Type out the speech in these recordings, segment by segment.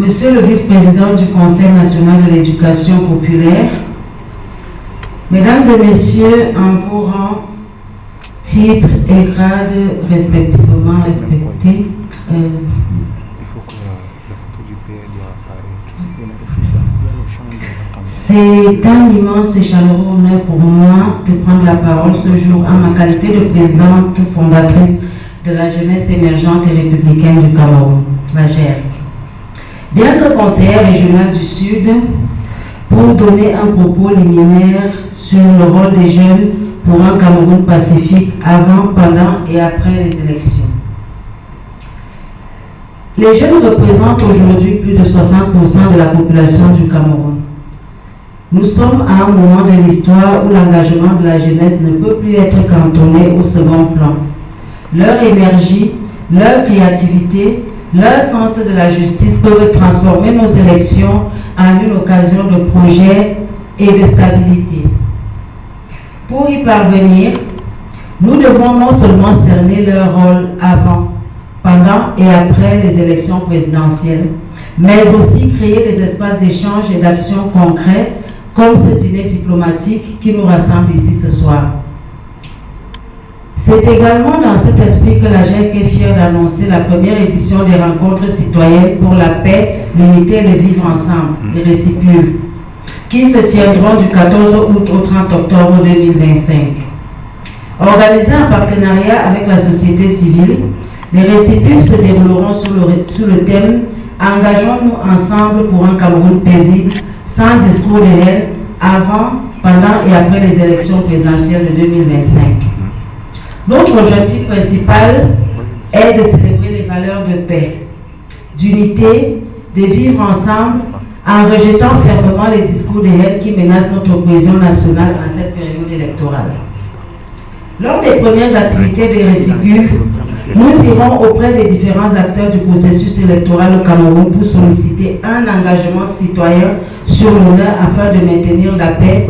Monsieur le vice-président du Conseil national de l'éducation populaire, Mesdames et Messieurs, en vos rangs, titres et grades respectivement respectés, c'est un immense et chaleureux honneur pour moi de prendre la parole ce jour en ma qualité de présidente fondatrice de la jeunesse émergente et républicaine du Cameroun, la GERC. Bien que conseillère régionale du Sud, pour donner un propos liminaire sur le rôle des jeunes pour un Cameroun pacifique avant, pendant et après les élections. Les jeunes représentent aujourd'hui plus de 60% de la population du Cameroun. Nous sommes à un moment de l'histoire où l'engagement de la jeunesse ne peut plus être cantonné au second plan. Leur énergie, leur créativité, leur sens de la justice peuvent transformer nos élections en une occasion de progrès et de stabilité. Pour y parvenir, nous devons non seulement cerner leur rôle avant, pendant et après les élections présidentielles, mais aussi créer des espaces d'échange et d'action concrets comme ce dîner diplomatique qui nous rassemble ici ce soir. C'est également dans cet esprit que la GERC est fière d'annoncer la première édition des rencontres citoyennes pour la paix, l'unité et le vivre ensemble, les récipives, qui se tiendront du 14 août au 30 octobre 2025. Organisées en partenariat avec la société civile, les récipives se dérouleront sous le thème « Engageons-nous ensemble pour un Cameroun paisible, sans discours de haine, avant, pendant et après les élections présidentielles de 2025. » Notre objectif principal est de célébrer les valeurs de paix, d'unité, de vivre ensemble en rejetant fermement les discours de haine qui menacent notre cohésion nationale en cette période électorale. Lors des premières activités des récipives, nous irons auprès des différents acteurs du processus électoral au Cameroun pour solliciter un engagement citoyen sur l'honneur afin de maintenir la paix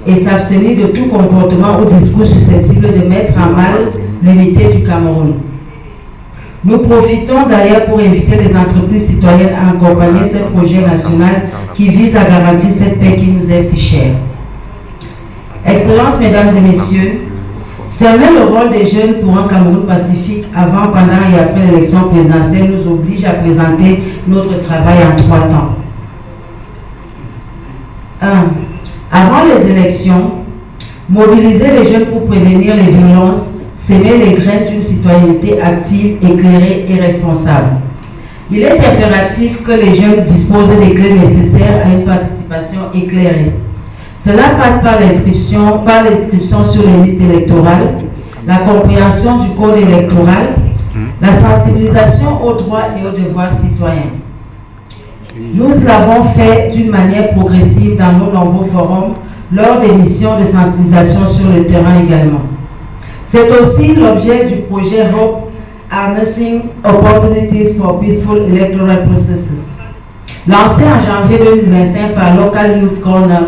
et s'abstenir de tout comportement ou discours susceptible de mettre en mal l'unité du Cameroun. Nous profitons d'ailleurs pour inviter les entreprises citoyennes à accompagner ce projet national qui vise à garantir cette paix qui nous est si chère. Excellences, Mesdames et Messieurs, cerner le rôle des jeunes pour un Cameroun pacifique avant, pendant et après l'élection présidentielle nous oblige à présenter notre travail en 3 temps. 1. Avant les élections, mobiliser les jeunes pour prévenir les violences, s'aimer les graines d'une citoyenneté active, éclairée et responsable. Il est impératif que les jeunes disposent des clés nécessaires à une participation éclairée. Cela passe par l'inscription sur les listes électorales, la compréhension du code électoral, la sensibilisation aux droits et aux devoirs citoyens. Nous l'avons fait d'une manière progressive dans nos nombreux forums lors des missions de sensibilisation sur le terrain également. C'est aussi l'objet du projet Hope Harnessing Opportunities for Peaceful Electoral Processes, lancé en janvier 2025 par Local Youth Corner,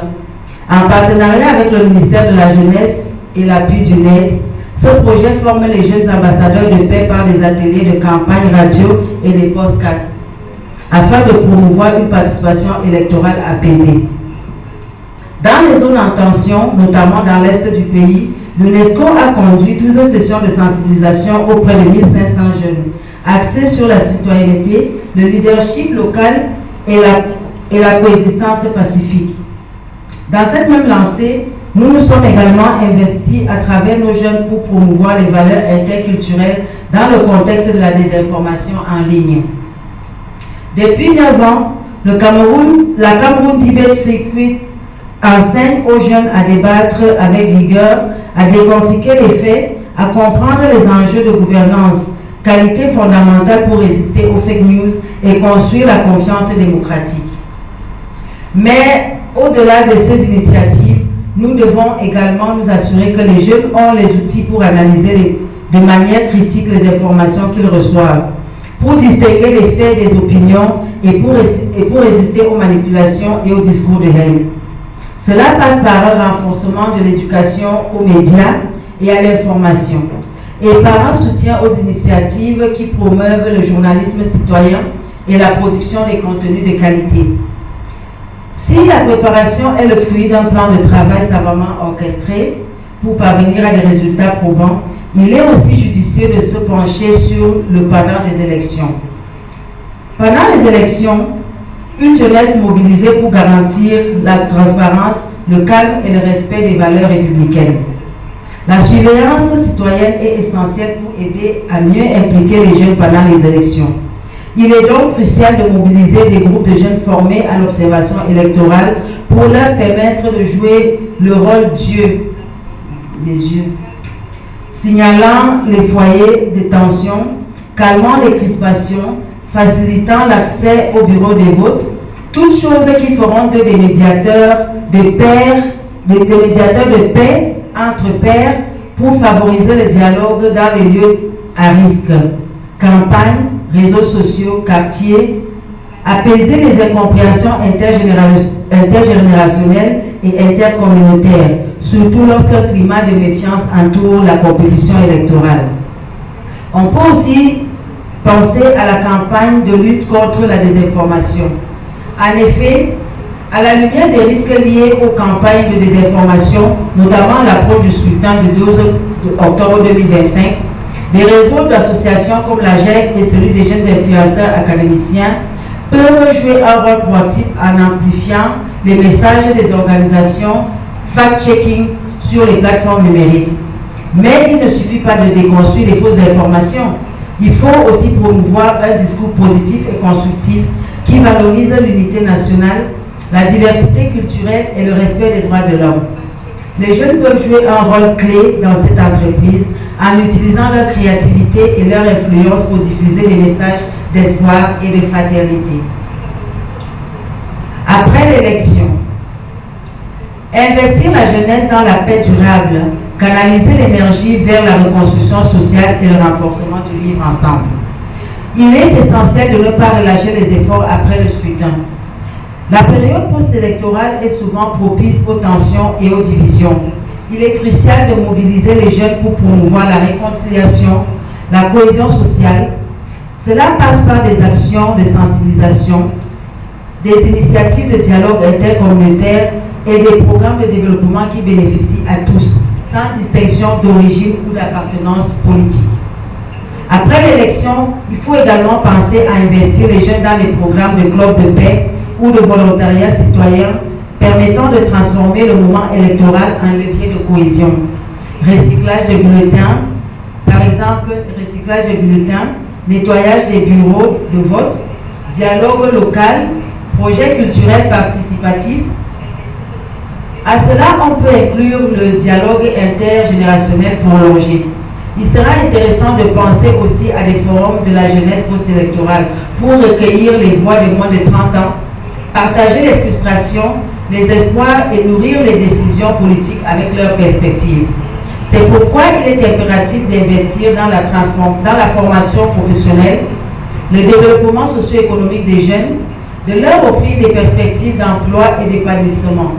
en partenariat avec le ministère de la Jeunesse et l'appui du NED. Ce projet forme les jeunes ambassadeurs de paix par des ateliers de campagne radio et des podcasts, afin de promouvoir une participation électorale apaisée. Dans les zones en tension, notamment dans l'est du pays, l'UNESCO a conduit 12 sessions de sensibilisation auprès de 1500 jeunes, axées sur la citoyenneté, le leadership local et la coexistence pacifique. Dans cette même lancée, nous nous sommes également investis à travers nos jeunes pour promouvoir les valeurs interculturelles dans le contexte de la désinformation en ligne. Depuis 9 ans, la Cameroun Debate Circuit enseigne aux jeunes à débattre avec rigueur, à décortiquer les faits, à comprendre les enjeux de gouvernance, qualité fondamentale pour résister aux fake news et construire la confiance démocratique. Mais au-delà de ces initiatives, nous devons également nous assurer que les jeunes ont les outils pour analyser de manière critique les informations qu'ils reçoivent, pour distinguer les faits des opinions et pour résister aux manipulations et aux discours de haine. Cela passe par un renforcement de l'éducation aux médias et à l'information, et par un soutien aux initiatives qui promeuvent le journalisme citoyen, et la production des contenus de qualité. Si la préparation est le fruit d'un plan de travail savamment orchestré pour parvenir à des résultats probants, il est aussi judicieux de se pencher sur le pendant des élections. Pendant les élections, une jeunesse mobilisée pour garantir la transparence, le calme et le respect des valeurs républicaines. La surveillance citoyenne est essentielle pour aider à mieux impliquer les jeunes pendant les élections. Il est donc crucial de mobiliser des groupes de jeunes formés à l'observation électorale pour leur permettre de jouer le rôle Dieu des yeux, signalant les foyers de tension, calmant les crispations, facilitant l'accès au bureau des votes, toutes choses qui feront d'eux des médiateurs de paix entre pairs pour favoriser le dialogue dans les lieux à risque. Campagne, réseaux sociaux, quartiers, apaiser les incompréhensions intergénérationnelles et intercommunautaires, surtout lorsqu'un climat de méfiance entoure la compétition électorale. On peut aussi penser à la campagne de lutte contre la désinformation. En effet, à la lumière des risques liés aux campagnes de désinformation, notamment l'approche du scrutin du 12 octobre 2025, des réseaux d'associations comme la GEC et celui des jeunes influenceurs académiciens peuvent jouer un rôle proactif en amplifiant les messages des organisations fact-checking sur les plateformes numériques. Mais il ne suffit pas de déconstruire les fausses informations. Il faut aussi promouvoir un discours positif et constructif qui valorise l'unité nationale, la diversité culturelle et le respect des droits de l'homme. Les jeunes peuvent jouer un rôle clé dans cette entreprise en utilisant leur créativité et leur influence pour diffuser des messages d'espoir et de fraternité. Après l'élection, investir la jeunesse dans la paix durable, canaliser l'énergie vers la reconstruction sociale et le renforcement du vivre ensemble. Il est essentiel de ne pas relâcher les efforts après le scrutin. La période post-électorale est souvent propice aux tensions et aux divisions. Il est crucial de mobiliser les jeunes pour promouvoir la réconciliation, la cohésion sociale. Cela passe par des actions de sensibilisation, des initiatives de dialogue intercommunautaire et des programmes de développement qui bénéficient à tous, sans distinction d'origine ou d'appartenance politique. Après l'élection, il faut également penser à investir les jeunes dans les programmes de clubs de paix ou de volontariat citoyen permettant de transformer le moment électoral en levier de cohésion. Recyclage des bulletins, par exemple, recyclage des bulletins, nettoyage des bureaux de vote, dialogue local, projet culturel participatif. À cela, on peut inclure le dialogue intergénérationnel prolongé. Il sera intéressant de penser aussi à des forums de la jeunesse post-électorale pour recueillir les voix de moins de 30 ans, partager les frustrations, les espoirs et nourrir les décisions politiques avec leurs perspectives. C'est pourquoi il est impératif d'investir dans la formation professionnelle, le développement socio-économique des jeunes, de leur offrir des perspectives d'emploi et d'épanouissement.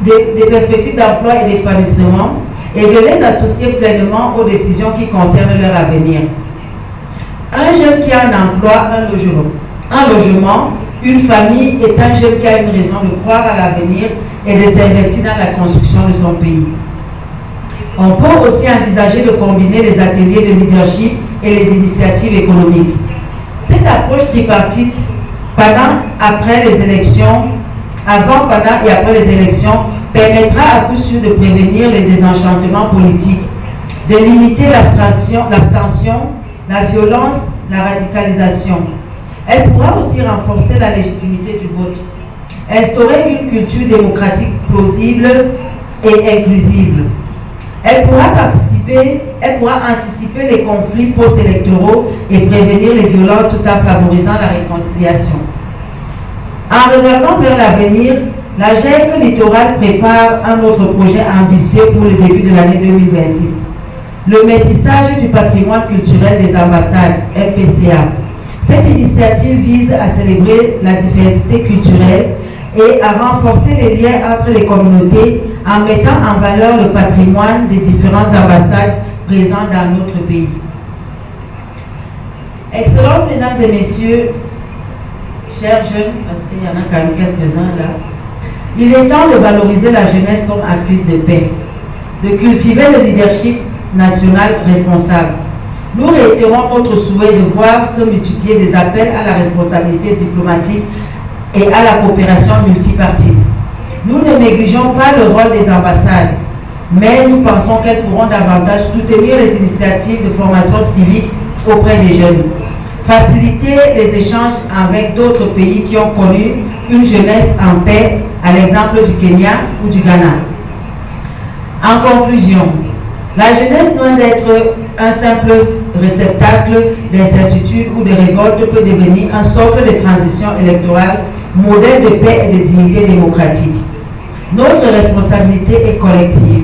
Des perspectives d'emploi et d'épanouissement et de les associer pleinement aux décisions qui concernent leur avenir. Un jeune qui a un emploi, un logement, une famille est un jeune qui a une raison de croire à l'avenir et de s'investir dans la construction de son pays. On peut aussi envisager de combiner les ateliers de leadership et les initiatives économiques. Cette approche tripartite, avant, pendant et après les élections, permettra à coup sûr de prévenir les désenchantements politiques, de limiter l'abstention, la violence, la radicalisation. Elle pourra aussi renforcer la légitimité du vote, instaurer une culture démocratique plausible et inclusive. Elle pourra anticiper les conflits post-électoraux et prévenir les violences tout en favorisant la réconciliation. En regardant vers l'avenir, la GEC Littoral prépare un autre projet ambitieux pour le début de l'année 2026. Le métissage du patrimoine culturel des ambassades, MPCA. Cette initiative vise à célébrer la diversité culturelle et à renforcer les liens entre les communautés en mettant en valeur le patrimoine des différentes ambassades présentes dans notre pays. Excellences, Mesdames et Messieurs, chers jeunes, parce qu'il y en a quand même quelques-uns là, il est temps de valoriser la jeunesse comme actrice de paix, de cultiver le leadership national responsable. Nous réitérons notre souhait de voir se multiplier des appels à la responsabilité diplomatique et à la coopération multipartite. Nous ne négligeons pas le rôle des ambassades, mais nous pensons qu'elles pourront davantage soutenir les initiatives de formation civique auprès des jeunes, faciliter les échanges avec d'autres pays qui ont connu une jeunesse en paix, à l'exemple du Kenya ou du Ghana. En conclusion, la jeunesse, loin d'être un simple réceptacle d'incertitude ou de révolte, peut devenir un socle de transition électorale, modèle de paix et de dignité démocratique. Notre responsabilité est collective.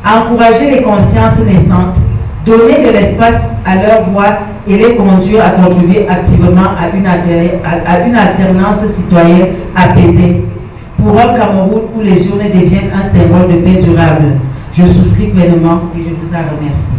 Encourager les consciences naissantes, donner de l'espace à leur voix et les conduire à contribuer activement à une alternance citoyenne apaisée pour un Cameroun où les journées deviennent un symbole de paix durable. Je souscris pleinement et je vous en remercie.